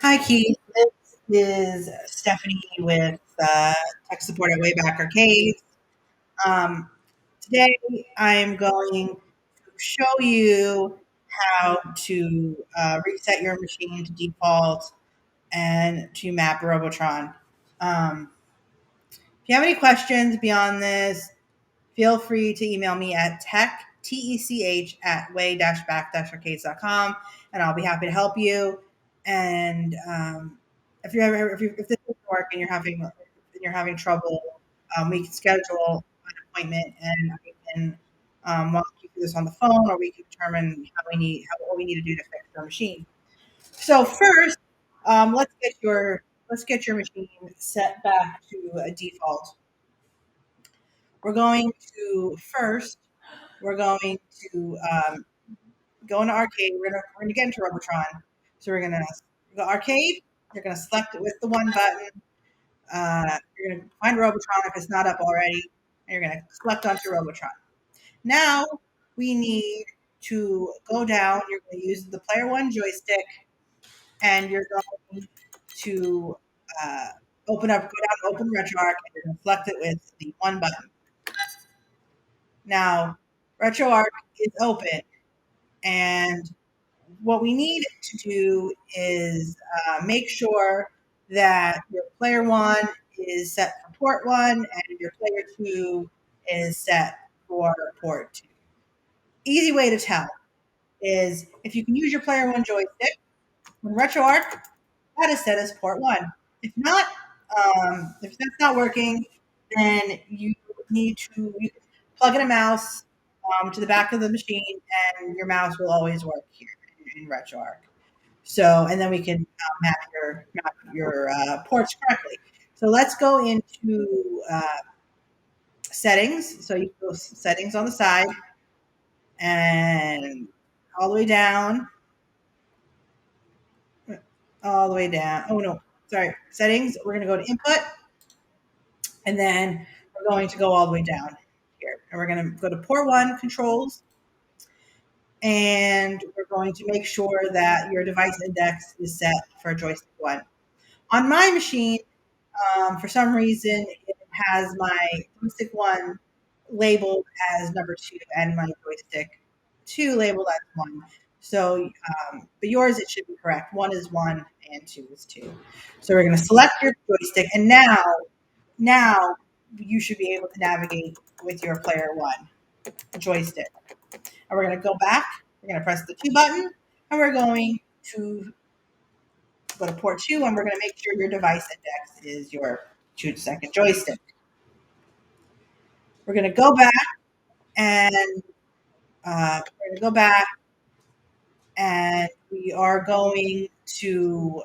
Hi, Keith. This is Stephanie with tech support at Wayback Arcade. Um, Today, I'm going to show you how to reset your machine to default and to map Robotron. If you have any questions beyond this, feel free to email me at tech at way-back-arcades.com, and I'll be happy to help you. And if this doesn't work and you're having trouble, we can schedule an appointment and we can walk you through this on the phone, or we can determine what we need to do to fix your machine. So first, let's get your machine set back to a default. We're going to first we're going to go into arcade. We're gonna get into Robotron. So we're gonna go arcade. You're gonna select it with the one button. You're gonna find Robotron if it's not up already, and you're gonna select onto Robotron. Now we need to go down. You're gonna use the player one joystick, and you're going to go down, open Retroarch, and you're gonna select it with the one button. Now Retroarch is open, and what we need to do is make sure that your player one is set for port one and your player two is set for port two. Easy way to tell is if you can use your player one joystick, when RetroArch, that is set as port one. If not, if that's not working, then you can plug in a mouse to the back of the machine, and your mouse will always work here in RetroArch. So, and then we can map your ports correctly. So let's go into settings. So you go settings on the side and all the way down, all the way down. Oh no, sorry, settings. We're going to go to input, and then we're going to go all the way down here, and we're going to go to port one controls, and we're going to make sure that your device index is set for joystick one. On my machine, for some reason, it has my joystick one labeled as number two and my joystick two labeled as one. So, but yours, it should be correct. One is one and two is two. So we're going to select your joystick, and now you should be able to navigate with your player one joystick. And we're going to go back. We're going to press the two button, and we're going to go to port two, and we're going to make sure your device index is your 2-second joystick. We're going to go back and we are going to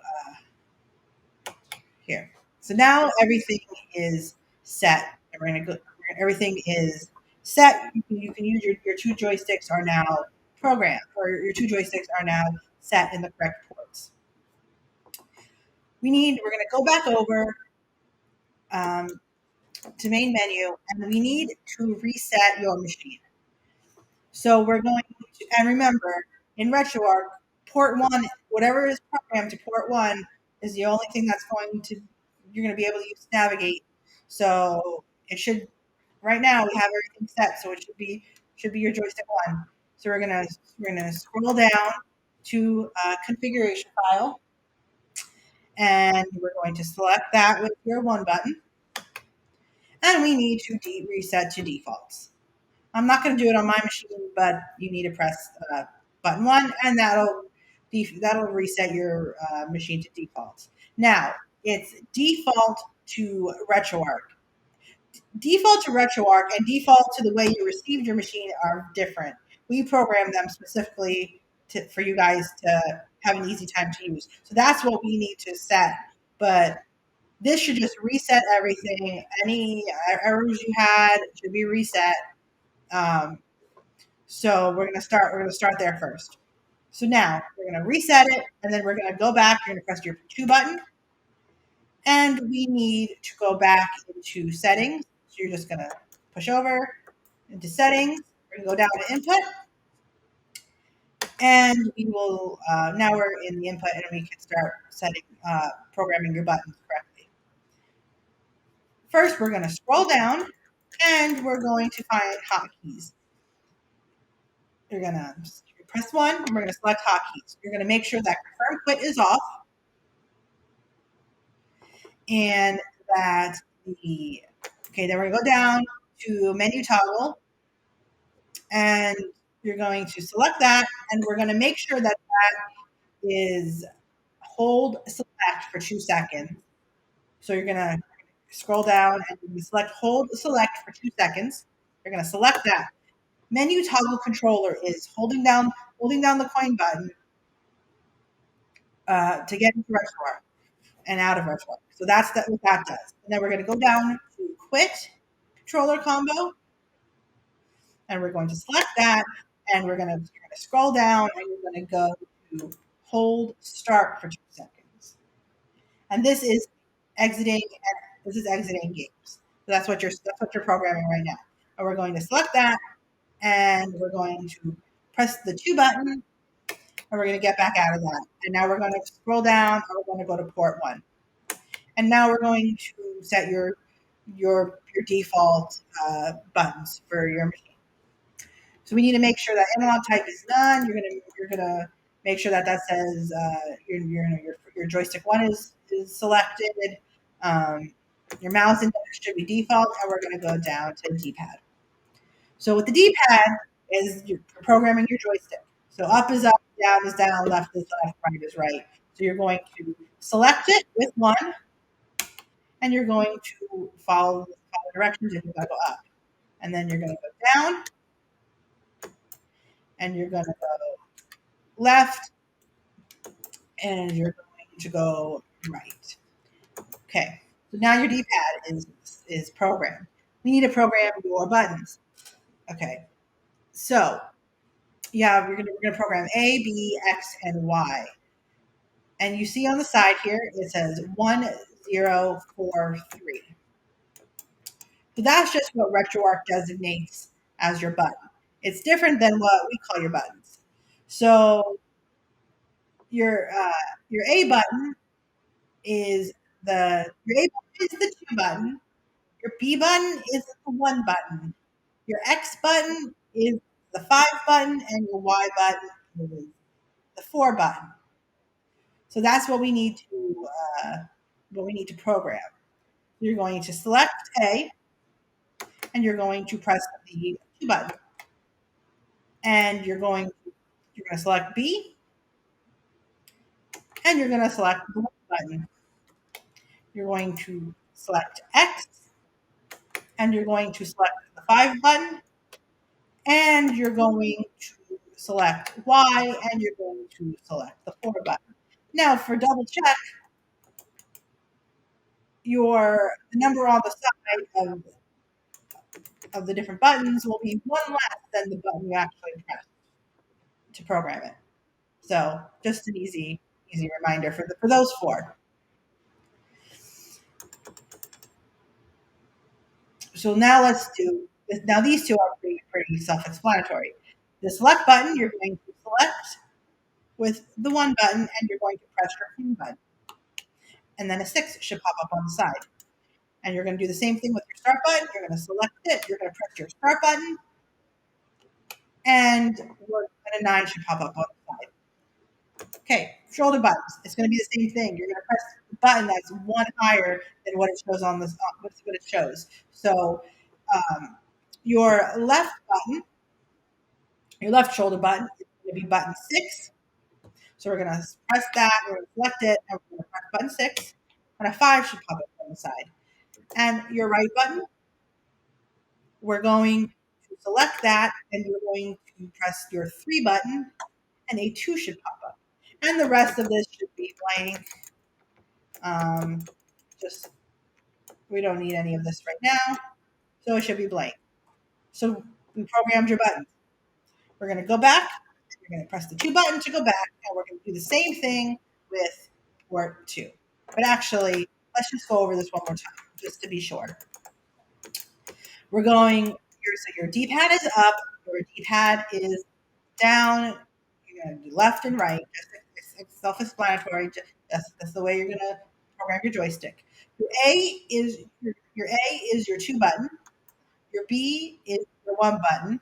here. So now everything is set, and we're going to go. Everything is set. You can use your two joysticks are now programmed, or your two joysticks are now set in the correct ports. We're going to go back over um, to main menu, and we need to reset your machine. So we're going to, and remember, in RetroArch, port one, whatever is programmed to port one, is the only thing you're going to be able to use to navigate. So it should, right now we have everything set, so it should be your joystick one. So we're gonna scroll down to configuration file, and we're going to select that with your one button, and we need to reset to defaults. I'm not going to do it on my machine, but you need to press button one, and that'll reset your machine to defaults. Now it's default to RetroArch. Default to RetroArch and default to the way you received your machine are different. We programmed them specifically for you guys to have an easy time to use. So that's what we need to set. But this should just reset everything. Any errors you had should be reset. So we're gonna start there first. So now we're gonna reset it, and then we're gonna go back. You're gonna press your two button, and we need to go back into settings. So you're just gonna push over into settings. We're gonna go down to input, And we will, now we're in the input and we can start programming your buttons correctly. First, we're going to scroll down and we're going to find hotkeys. You're going to press 1 and we're going to select hotkeys. You're going to make sure that confirm quit is off and that then we're going to go down to menu toggle and you're going to select that and we're going to make sure that that is hold select for 2 seconds. So you're going to scroll down and you select hold select for 2 seconds. You're going to select that. Menu toggle controller is holding down the coin button to get into Retroarch and out of Retroarch. So that's what that does. And then we're going to go down to quit controller combo and we're going to select that and you're going to scroll down and you're going to go to hold start for 2 seconds. And this is exiting games. So that's what you're programming right now. And we're going to select that and we're going to press the 2 button and we're going to get back out of that. And now we're going to scroll down and we're going to go to port 1. And now we're going to set your default buttons for your machine. So we need to make sure that analog type is none. You're gonna make sure that says your joystick 1 is selected. Your mouse index should be default, and we're going to go down to D-pad. So with the D-pad is you're programming your joystick. So up is up, down is down, left is left, right is right. So you're going to select it with 1, and you're going to follow directions, and you're going to go up. And then you're going to go down, and you're going to go left, and you're going to go right. Okay, so now your D-pad is programmed. We need to program your buttons. Okay, so we're gonna program A, B, X, and Y. And you see on the side here it says 1, 0, 4, 3. So that's just what Retroarch designates as your button. It's different than what we call your buttons. So your A button is the 2 button. Your B button is the 1 button. Your X button is the 5 button, and your Y button is the 4 button. So that's what we need to program. You're going to select A, and you're going to press the 2 button, and you're going to select B, and you're going to select the 1 button. You're going to select X, and you're going to select the 5 button, and you're going to select Y, and you're going to select the 4 button. Now, for double check, the number on the side of the different buttons will be 1 less than the button you actually pressed to program it. So, just an easy reminder for those 4. So now these 2 are pretty self-explanatory. The select button, you're going to select with the 1 button, and you're going to press your home button. And then a 6 should pop up on the side. And you're going to do the same thing with your start button. You're going to select it. You're going to press your start button. And a 9 should pop up on the side. Okay, shoulder buttons. It's going to be the same thing. You're going to press the button that's 1 higher than what it shows on this. What it shows. So your left button, your left shoulder button is going to be button 6. So we're going to press that. We're going to select it, and we're going to press button 6. And a 5 should pop up on the side. And your right button, we're going to select that, and you're going to press your 3 button, and a 2 should pop up. And the rest of this should be blank. We don't need any of this right now, so it should be blank. So we programmed your buttons. We're going to go back. You're going to press the 2 button to go back, and we're going to do the same thing with port 2. But actually, let's just go over this one more time, just to be sure. We're going, so your D-pad is up, your D-pad is down. You're going to do left and right. It's self-explanatory. That's the way you're going to program your joystick. Your A is your 2 button. Your B is your 1 button.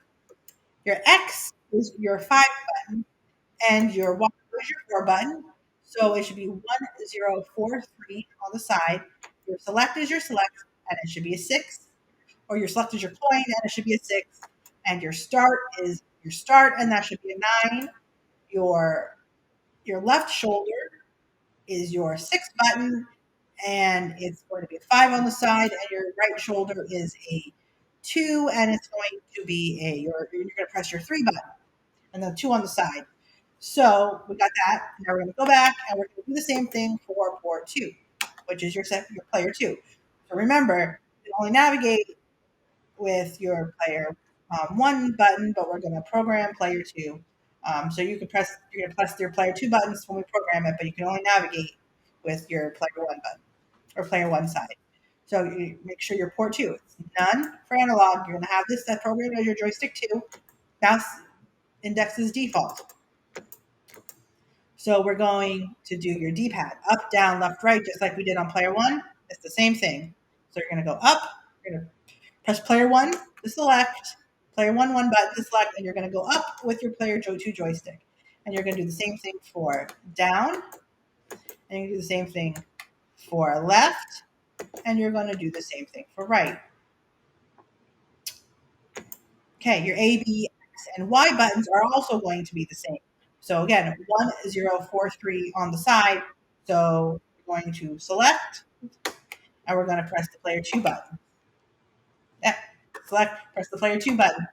Your X is your 5 button, and your Y is your 4 button. So it should be 1043 on the side. Your select is your select, and it should be a 6. Or your select is your coin, and it should be a 6. And your start is your start, and that should be a 9. Your left shoulder is your 6 button, and it's going to be a 5 on the side, and your right shoulder is a 2, and it's going to be you're going to press your 3 button, and the 2 on the side. So we got that. Now we're going to go back, and we're going to do the same thing for port 2, which is your player 2. So remember, you can only navigate with your player 1 button, but we're going to program player 2. So you're going to press your player 2 buttons when we program it, but you can only navigate with your player 1 button or player 1 side. So you make sure your port 2 is none for analog. You're going to have this set programmed as your joystick 2. Mouse index is default. So we're going to do your D-pad, up, down, left, right, just like we did on player 1. It's the same thing. So you're going to go up, you're going to press player 1 to select, player 1 button to select, and you're going to go up with your player 2 joystick. And you're going to do the same thing for down, and you do the same thing for left, and you're going to do the same thing for right. Okay, your A, B, X, and Y buttons are also going to be the same. So again, 1043 on the side. So we're going to select, and we're going to press the player 2 button. Yeah, select, press the player 2 button.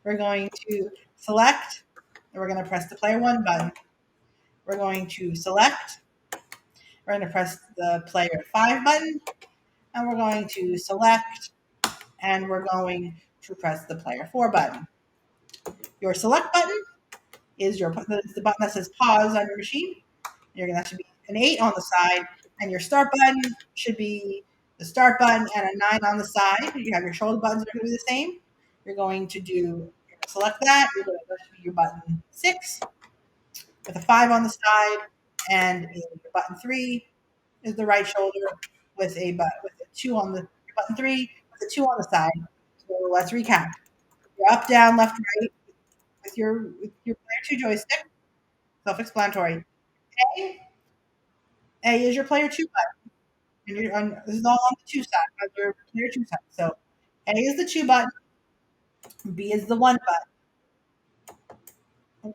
We're going to select, and we're going to press the player 1 button. We're going to select, we're going to press the player 5 button, and we're going to select, and we're going to press the player 4 button. Your select button is the button that says pause on your machine. That should be an 8 on the side, and your start button should be the start button and a 9 on the side. You have your shoulder buttons are going to be the same. You're going to select that. You're going to go to your button 6 with a 5 on the side, and button 3 is the right shoulder with a 2 on the button 3 with a 2 on the side. So let's recap. You're up, down, left, right with your player 2 joystick. Self-explanatory. A is your player 2 button, and this is all on the 2 side of your player 2 side. So A is the 2 button, B is the 1 button,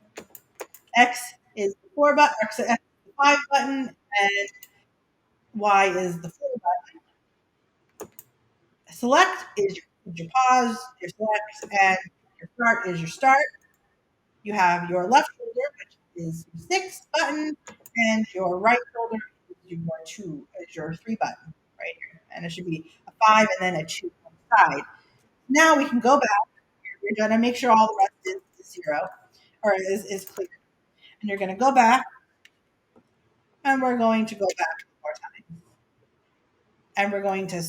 X is the 4 button, X is the 5 button, and Y is the 4 button. Select is your pause, your select, and your start is your start. You have your left shoulder, which is your 6 button, and your right shoulder is your 3 button right here. And it should be a 5 and then a 2 on the side. Now we can go back. You're going to make sure all the rest is 0 or is clear. And you're going to go back, and we're going to go back one more time. And we're going to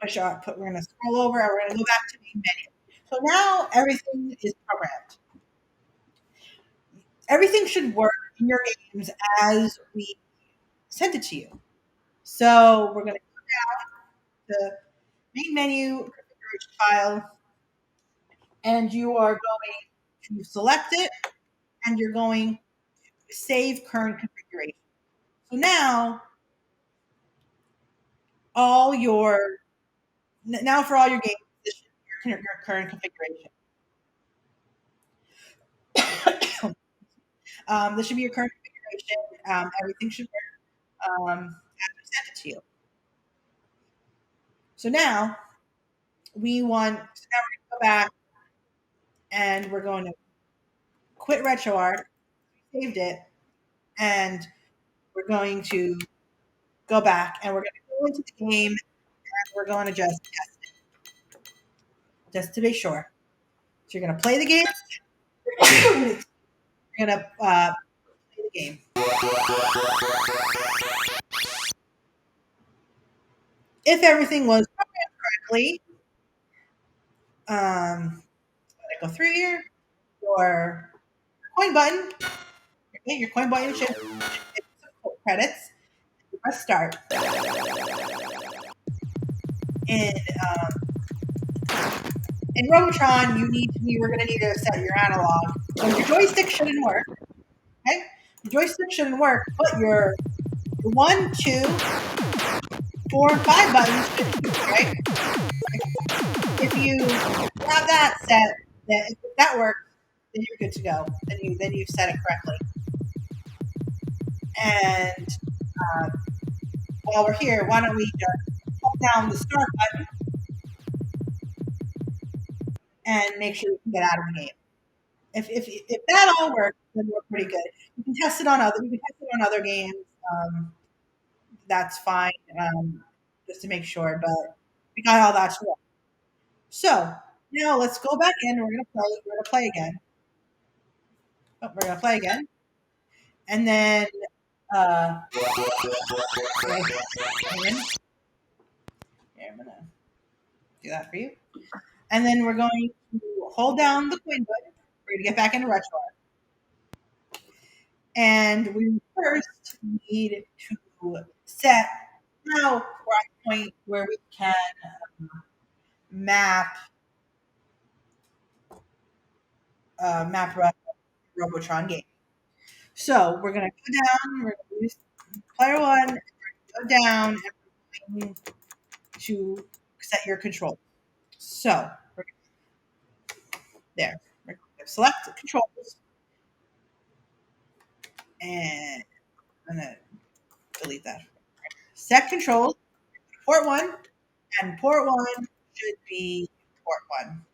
we're going to scroll over, and we're going to go back to the menu. So now everything is programmed. Everything should work in your games as we sent it to you. So we're going to go down to main menu, configuration file, and you are going to select it, and you're going to save current configuration. So now for all your games, this should be your current configuration. This should be your current configuration. Everything should work as we sent it to you. So now we're going to go back, and we're going to quit Retroarch. We saved it, and we're going to go back, and we're going to go into the game, and we're going to just test it, just to be sure. So you're going to play the game. You're going to play the game. If everything was programmed correctly, let it go through here. Your coin button Okay, your coin boy should credits. Press start. In in Robotron, we're going to need to set your analog. So your joystick shouldn't work. Okay, the joystick shouldn't work, but your 1, 2, 4, and 5 buttons should work, right? If you have that set, then if that works, then you're good to go. Then you've set it correctly. And while we're here, why don't we just hold down the start button and make sure we can get out of the game. If that all works, then we're pretty good. You can test it on other games. That's fine, just to make sure. But we got all that to work. So now let's go back in. We're gonna play. We're gonna play again. Oh, we're gonna play again, and then here, I'm gonna do that for you. And then we're going to hold down the coin button. We're gonna get back into Retroarch. And we first need to set now we're at a point where we can map Robotron game. So we're gonna go down. We're gonna use player one. Go down and we're going to set your control. So we're there. We're going to select controls, and I'm gonna delete that. Set controls. Port one, and port one should be port one.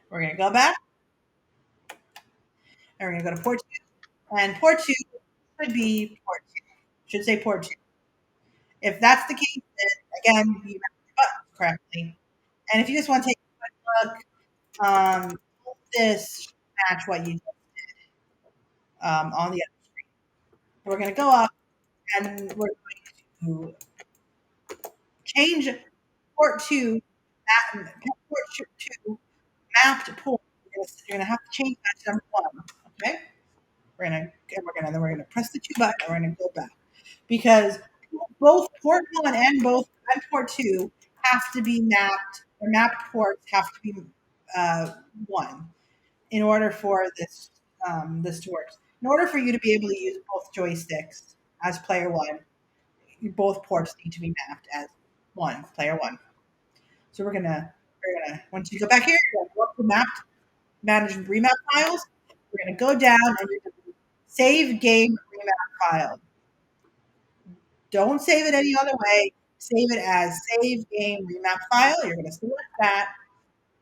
We're gonna go back, and we're gonna go to port two, and port two should be port two. Should say port two. If that's the case, then again, you match the buttons correctly. And if you just want to take a quick look, this should match what you just did on the other screen. We're going to go up, and we're going to change port two, mapped port. You're going to have to change that to number one. Okay. We're gonna press the 2 button, and we're gonna go back because both port 1 and port 2 have to be mapped, or mapped ports have to be 1 in order for this to work. In order for you to be able to use both joysticks as player 1, both ports need to be mapped as player 1. So we're gonna once you go back here, you're gonna go up to mapped, manage remap files. We're gonna go down and you're gonna save game remap file. Don't save it any other way. Save it as save game remap file. You're going to select that.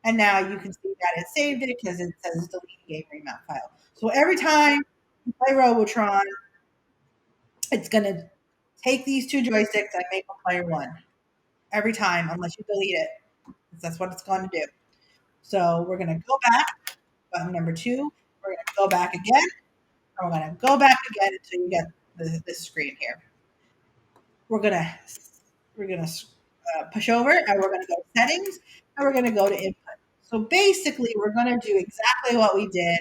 And now you can see that it saved it because it says delete game remap file. So every time you play Robotron, it's going to take these 2 joysticks and make them player 1. Every time, unless you delete it. That's what it's going to do. So we're going to go back, button number 2. We're going to go back again. And we're going to go back again until you get this screen here. We're gonna push over, and we're gonna go to settings, and we're gonna go to input. So basically, we're gonna do exactly what we did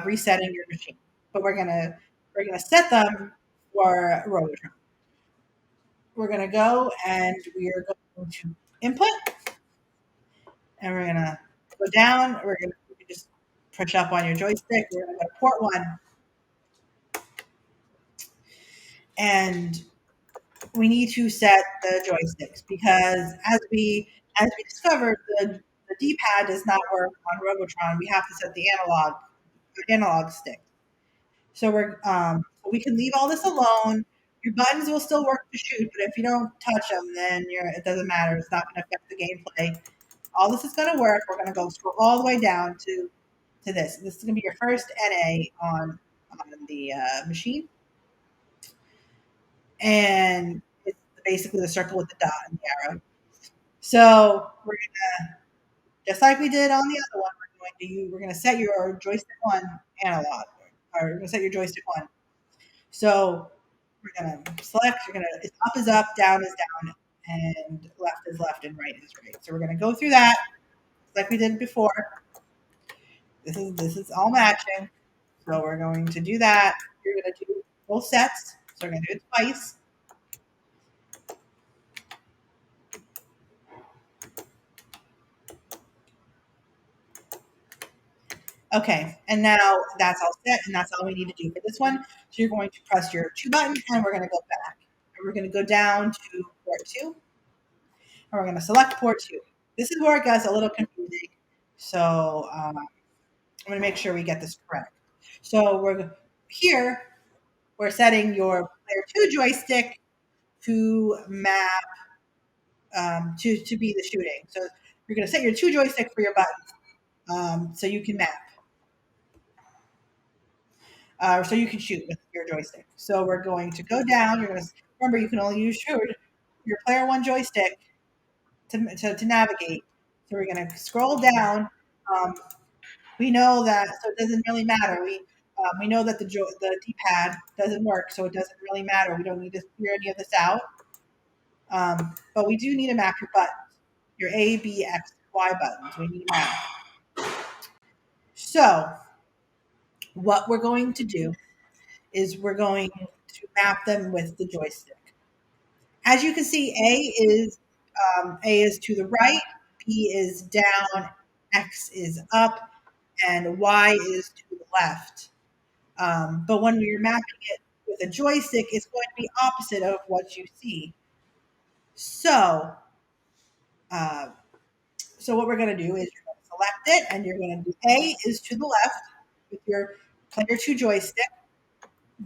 resetting your machine, but we're gonna set them for Robotron. We're gonna go and we are going to input, and we're gonna go down. You can just push up on your joystick. We're gonna go to port 1, and we need to set the joysticks because as we discovered, the D-pad does not work on Robotron. We have to set the analog stick. So we can leave all this alone. Your buttons will still work to shoot, but if you don't touch them, then it doesn't matter. It's not going to affect the gameplay. All this is going to work. We're going to go scroll all the way down to this. This is going to be your first NA on the machine. And it's basically the circle with the dot and the arrow. So we're gonna, just like we did on the other one, we're gonna set your joystick 1 analog, or we're gonna set your joystick 1. So we're gonna select. Up is up, down is down, and left is left, and right is right. So we're gonna go through that like we did before. This is all matching. So we're going to do that. You're going to do both sets. So we're going to do it twice. Okay, and now that's all set, and that's all we need to do for this one. So you're going to press your 2 button, and we're going to go back. And we're going to go down to port 2, and we're going to select port 2. This is where it gets a little confusing. So I'm going to make sure we get this correct. So here, we're setting your player 2 joystick to map to be the shooting. So you're going to set your 2 joystick for your buttons, so you can map. So you can shoot with your joystick. So we're going to go down. You're going to remember you can only use your player 1 joystick to navigate. So we're going to scroll down. We know that, so it doesn't really matter. We know that the D-pad doesn't work, so it doesn't really matter. We don't need to figure any of this out. But we do need to map your buttons, your A, B, X, Y buttons. We need to map. So what we're going to do is we're going to map them with the joystick. As you can see, A is to the right, B is down, X is up, and Y is to the left. But when you're mapping it with a joystick, it's going to be opposite of what you see. So, uh, so what we're going to do is you're going to select it, and you're going to do A is to the left with your player 2 joystick.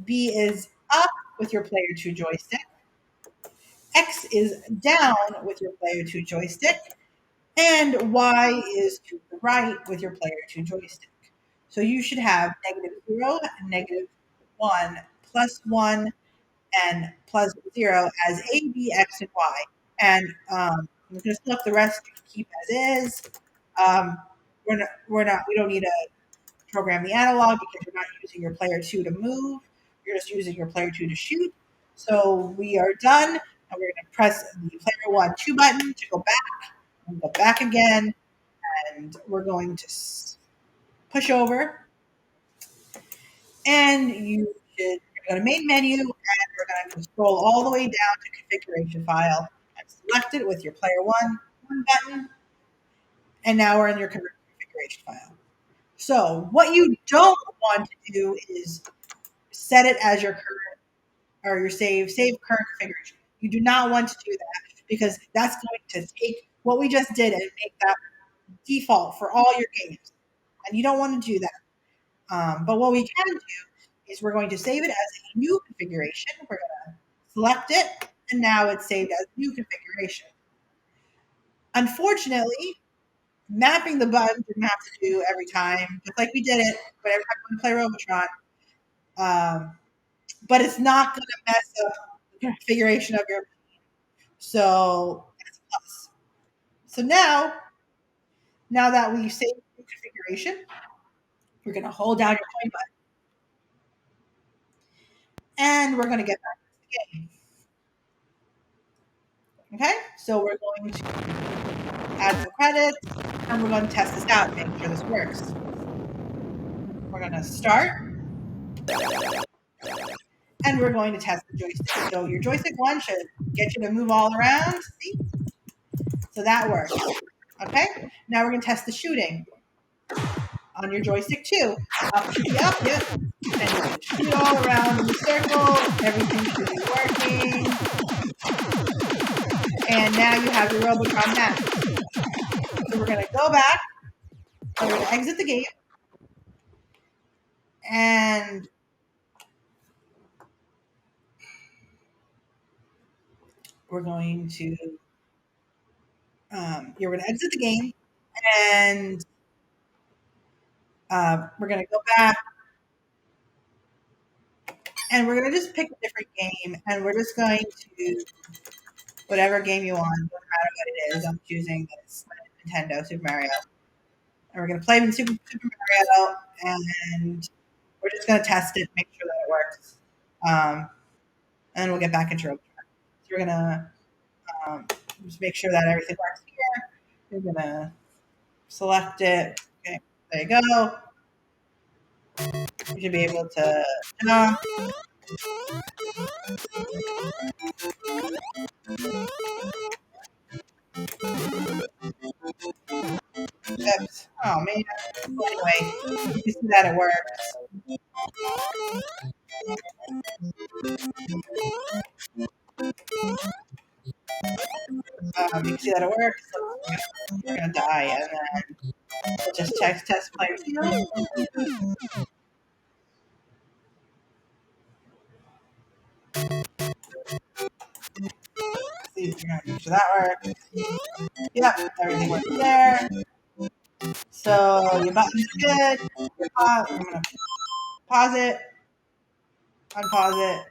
B is up with your player 2 joystick. X is down with your player 2 joystick. And Y is to the right with your player 2 joystick. So you should have -0, -1, +1, and +0 as A, B, X, and Y. And I'm going to select the rest to keep as is. We don't need to program the analog because you're not using your player 2 to move. You're just using your player 2 to shoot. So we are done, and we're going to press the player 1 2 button to go back, and go back again, and we're going to push over, and you should go to main menu, and we're going to scroll all the way down to configuration file and select it with your player 1 button, and now we're in your configuration file. So what you don't want to do is set it as your current or your save current configuration. You do not want to do that because that's going to take what we just did and make that default for all your games. And you don't want to do that. But what we can do is we're going to save it as a new configuration. We're going to select it, and now it's saved as new configuration. Unfortunately, mapping the buttons we have to do every time, just like we did it, but every time we play Robotron. But it's not going to mess up the configuration of your machine. So that's a plus. So now that we've saved the configuration, we're going to hold down your coin button, and we're going to get back to the game. Okay, so we're going to add some credits, and we're going to test this out and make sure this works. We're going to start, and we're going to test the joystick. So your joystick 1 should get you to move all around. See? So that works. Okay, now we're going to test the shooting on your joystick 2. Up, yep. And shoot all around in the circle. Everything should be working. And now you have your Robotron map. So we're going to go back. We're going to exit the game. And we're going to you're going to exit the game, and we're going to go back, and we're going to just pick a different game, and we're just going to whatever game you want, doesn't matter what it is. I'm choosing this Nintendo Super Mario, and we're going to play in Super Mario, and we're just going to test it, make sure that it works, and then we'll get back into Robotron. So we're going to just make sure that everything works here. We're going to select it. Okay, there you go. You should be able to. Uh, Oops. Oh man. Well, anyway, you can see that it works. You can see that it works. So we're gonna die, and then we'll just test player field. See if you're gonna make sure that works. Yep, everything works there. So your buttons are good. I'm gonna pause it, unpause it,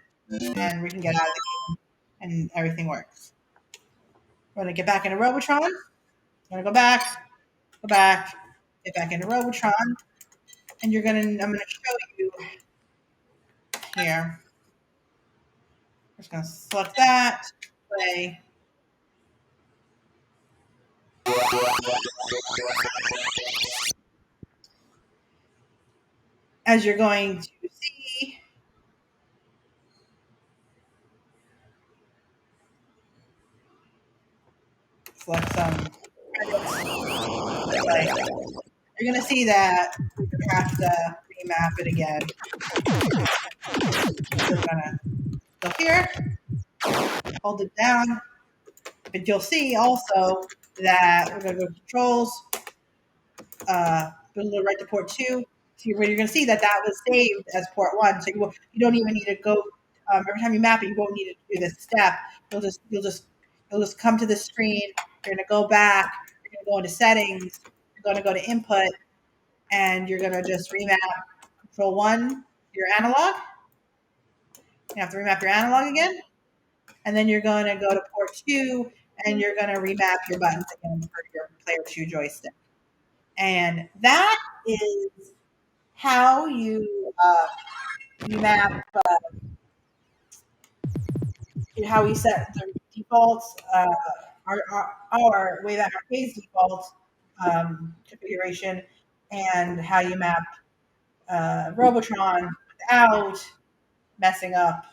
and we can get out of the game, and everything works. We're gonna get back into Robotron. We're gonna go back, get back into Robotron, and I'm gonna show you here. I'm just gonna select that, play. As you're going to see, select some credits, play. You're gonna see that we have to remap it again. We're gonna go here, hold it down, but you'll see also that we're gonna go to controls, build a right to port 2. So you're going to see that that was saved as port 1. So you don't even need to go every time you map it. You won't need to do this step. You'll just come to the screen. You're going to go back. You're going to go into settings. You're going to go to input, and you're going to just remap control 1 your analog. You have to remap your analog again, and then you're going to go to port 2, and you're going to remap your buttons again for your player 2 joystick. And that is how you map how we set the defaults, our way back arcade's default configuration, and how you map Robotron without messing up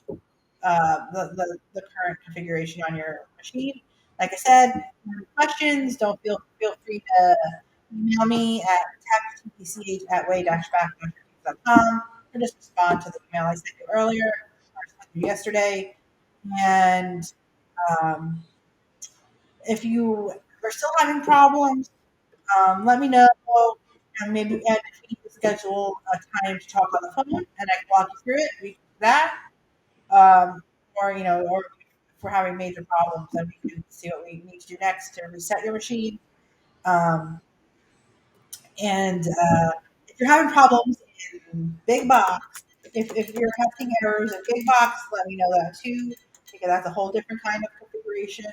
the current configuration on your machine. Like I said, if you have questions, don't feel free to email me at taptpch@way-back.com or just respond to the email I sent you earlier or sent you yesterday. And um, if you are still having problems, let me know. And maybe if we need to schedule a time to talk on the phone, and I can walk you through it. We can do that. Or if we're having major problems, then we can see what we need to do next to reset your machine. Um, and if you're having problems in BigBox, if you're having errors in BigBox, let me know that too, because that's a whole different kind of configuration.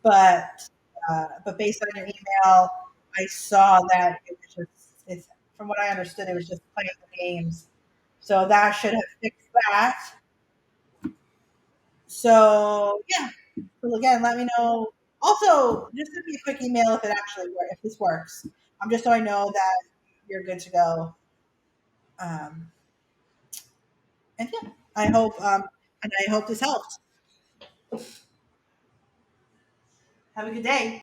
But based on your email, I saw that it was from what I understood, it was just playing the games. So that should have fixed that. So yeah. So again, let me know. Also, just send me a quick email if it actually works, if this works. Just so I know that you're good to go. Um, and yeah, I hope this helped. Have a good day.